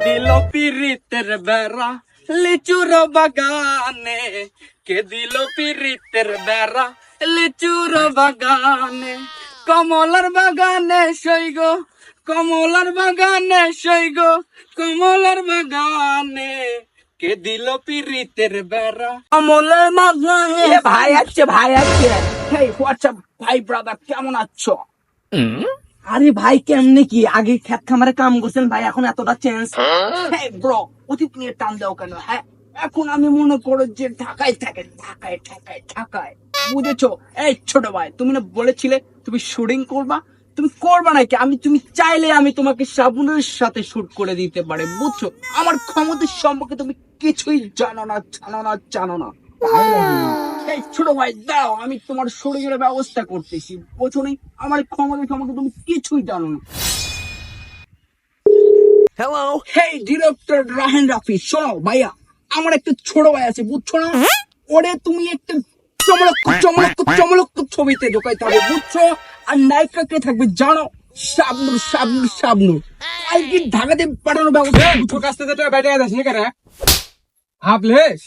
দিল পিরিতের বেড়া লিচুর বাগানে, কে দিল পিরিতের বেড়া লিচুর বাগানে, কমলার বাগানে সইগ, কমলার বাগানে সইগ, কমলার বাগানে, কে দিল পিরিতের বেড়া কমলের বাগানে। ভাই আসছে হেই হোয়াটসঅ্যাপ ভাই ব্রাদার, কেমন আছো? আরে ভাই কেমনে কি আগে খেত খামারে কাম করছেন ভাই, এখন এতটা চেঞ্জ? হেই ব্রো, অতীত নিয়ে টান দাও কেন? হ্যাঁ, এখন আমি মনে করো যে ঢাকায় থাকে, ঢাকায় বুঝেছো? এই ছোট ভাই, তুমি না বলেছিলে তুমি শুটিং করবা, তুমি করবা নাকি? তুমি চাইলে আমি তোমাকে সাবুনের সাথে শুট করে দিতে পারি, বুঝছো? আমার ক্ষমতার সম্পর্কে তুমি কিছুই জানো না। এই ছোট ভাই দাও, আমি তোমার শরীরের ব্যবস্থা করতেছি, বোঝো নি? আমার ক্ষমতার সম্পর্কে তুমি কিছুই জানো না। হ্যালো, হেই ডিরেক্টর রাহেন রাফি, শোনো ভাইয়া, আমার একটা ছোট ভাই আছে, বুঝছো না? ওরে তুমি একটা চমলক্ষ ছবিতে ঢোকাইতে হবে, বুঝছো? আর নায়িকা কে থাকবে জানো? শাবনুর কালকে ঢাকাতে পাঠানোর ব্যবস্থা। তোর কাছ থেকে বেটে যাস নি কেন? ভাবলেস